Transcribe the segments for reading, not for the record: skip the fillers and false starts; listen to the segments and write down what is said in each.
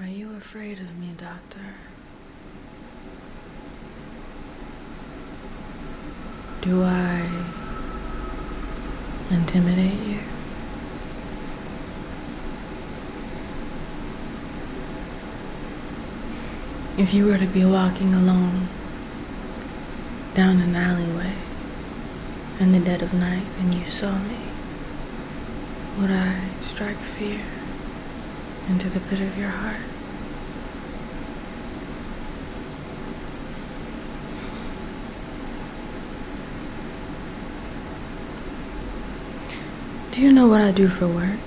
Are you afraid of me, Doctor? Do I intimidate you? If you were to be walking alone down an alleyway in the dead of night and you saw me, would I strike fear into the pit of your heart? Do you know what I do for work?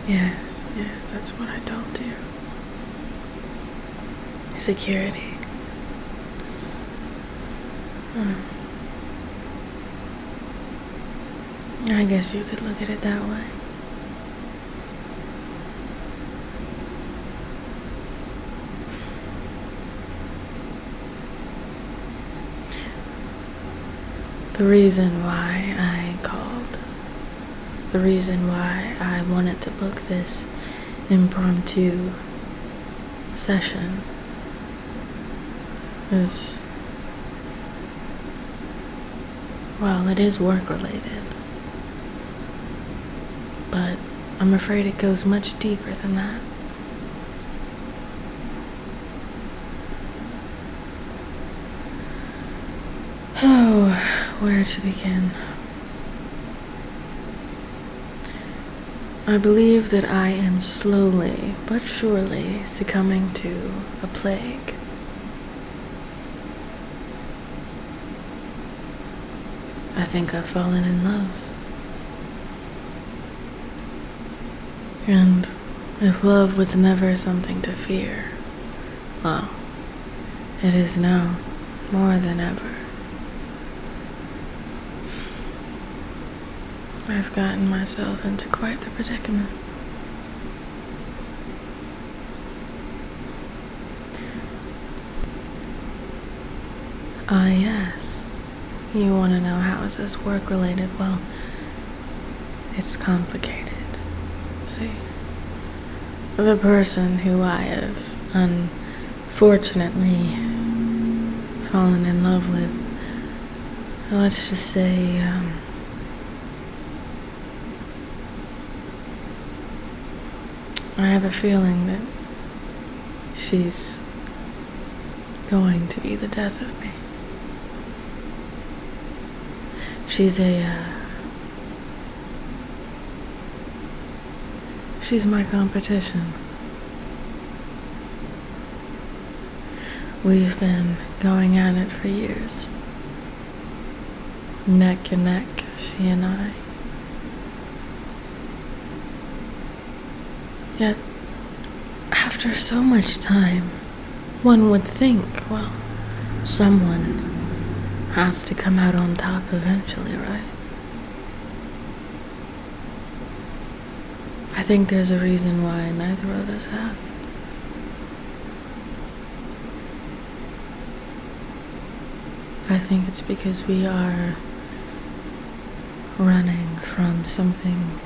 Yes, that's what I told you. Security. I guess you could look at it that way. The reason why I called, the reason why I wanted to book this impromptu session is, well, it is work related, but I'm afraid it goes much deeper than that. Oh, where to begin? I believe that I am slowly but surely succumbing to a plague. I think I've fallen in love. And if love was never something to fear, well, it is now more than ever. I've gotten myself into quite the predicament. Ah, yes. You want to know how is this work related? Well, it's complicated. See, the person who I have unfortunately fallen in love with, let's just say, I have a feeling that she's going to be the death of me. She's my competition. We've been going at it for years. Neck and neck, she and I. Yet, after so much time, one would think, well, someone has to come out on top eventually, right? I think there's a reason why neither of us have. I think it's because we are running from something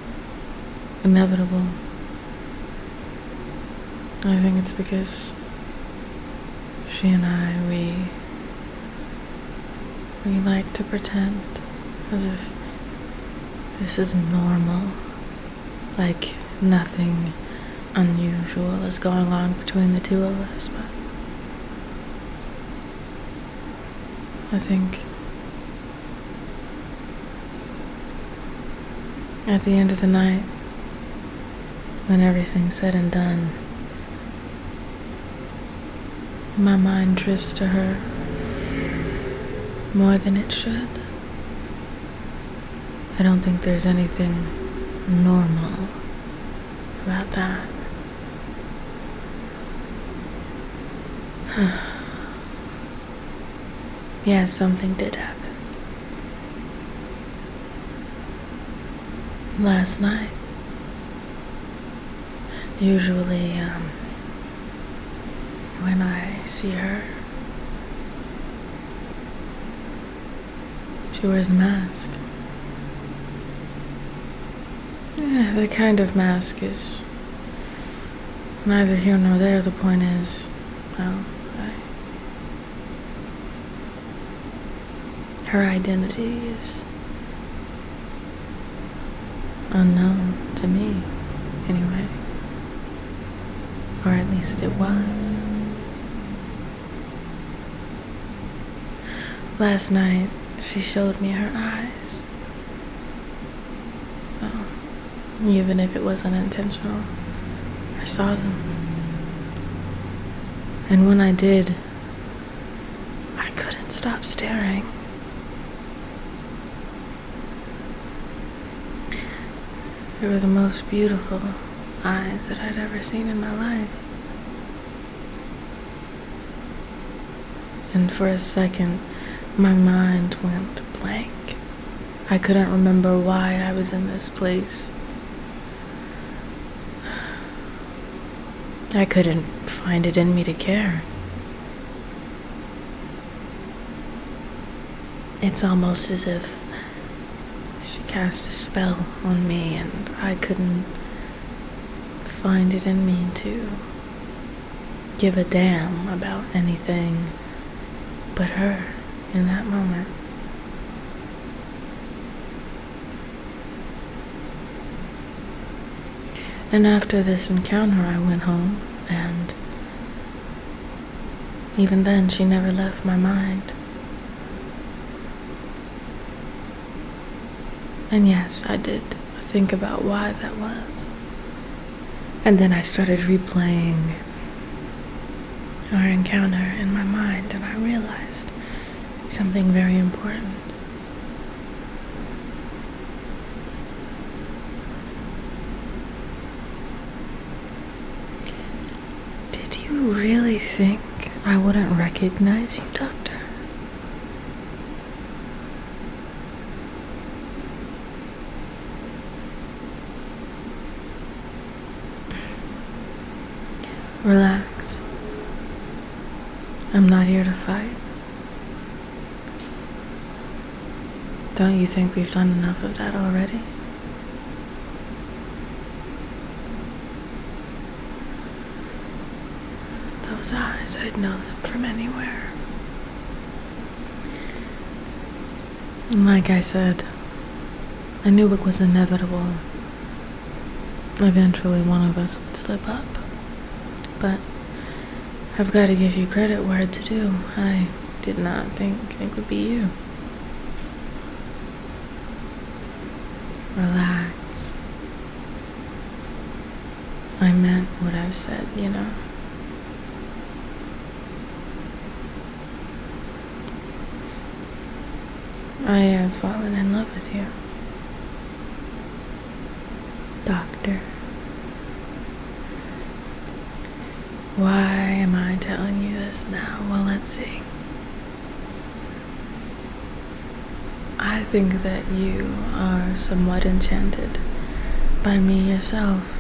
inevitable. I think it's because she and I, we like to pretend as if this is normal, like nothing unusual is going on between the two of us, but I think at the end of the night, when everything's said and done, my mind drifts to her more than it should. I don't think there's anything normal about that. Yeah, something did happen. Last night. Usually, when I see her, she wears a mask. Yeah, the kind of mask is neither here nor there. The point is, well, her identity is unknown to me, anyway. Or at least it was. Last night, she showed me her eyes. Well, even if it wasn't intentional, I saw them. And when I did, I couldn't stop staring. They were the most beautiful eyes that I'd ever seen in my life. And for a second, my mind went blank. I couldn't remember why I was in this place. I couldn't find it in me to care. It's almost as if she cast a spell on me and I couldn't find it in me to give a damn about anything but her in that moment. And after this encounter, I went home, and even then, she never left my mind. And yes, I did think about why that was. And then I started replaying our encounter in my mind, and I realized something very important. Did you really think I wouldn't recognize you, Doctor? Relax. I'm not here to fight. Don't you think we've done enough of that already? Those eyes, I'd know them from anywhere. And like I said, I knew it was inevitable. Eventually one of us would slip up. But I've got to give you credit where it's due. I did not think it would be you. Relax. I meant what I've said, you know. I have fallen in love with you, Doctor. Why am I telling you this now? Well, let's see. I think that you are somewhat enchanted by me yourself.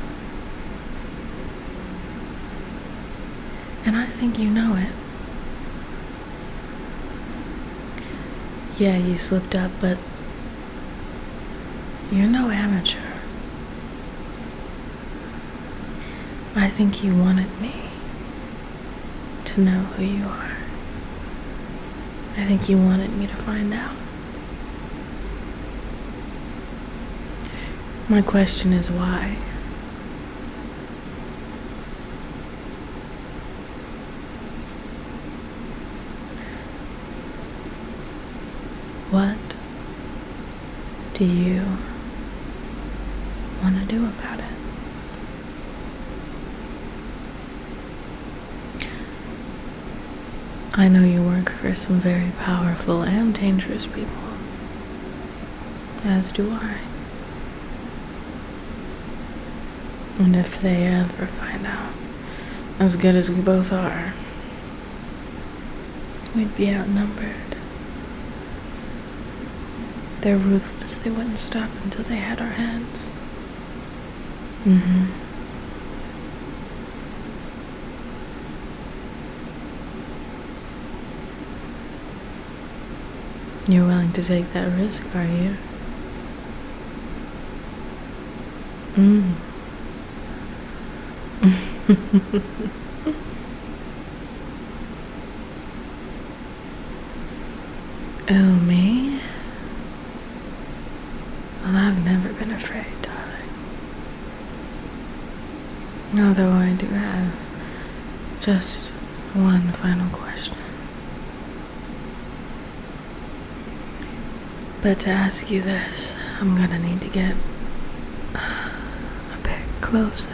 And I think you know it. Yeah, you slipped up, but you're no amateur. I think you wanted me to know who you are. I think you wanted me to find out. My question is why? What do you want to do about it? I know you work for some very powerful and dangerous people, as do I. And if they ever find out, as good as we both are, we'd be outnumbered. They're ruthless. They wouldn't stop until they had our hands. You're willing to take that risk, are you? Mm. Oh, me? Well, I've never been afraid, darling. Although I do have just one final question. But to ask you this, I'm gonna need to get a bit closer.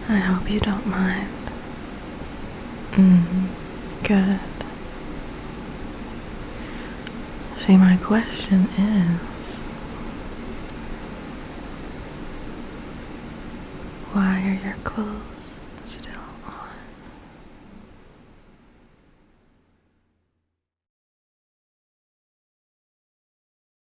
I hope you don't mind. Good. See, my question is, why are your clothes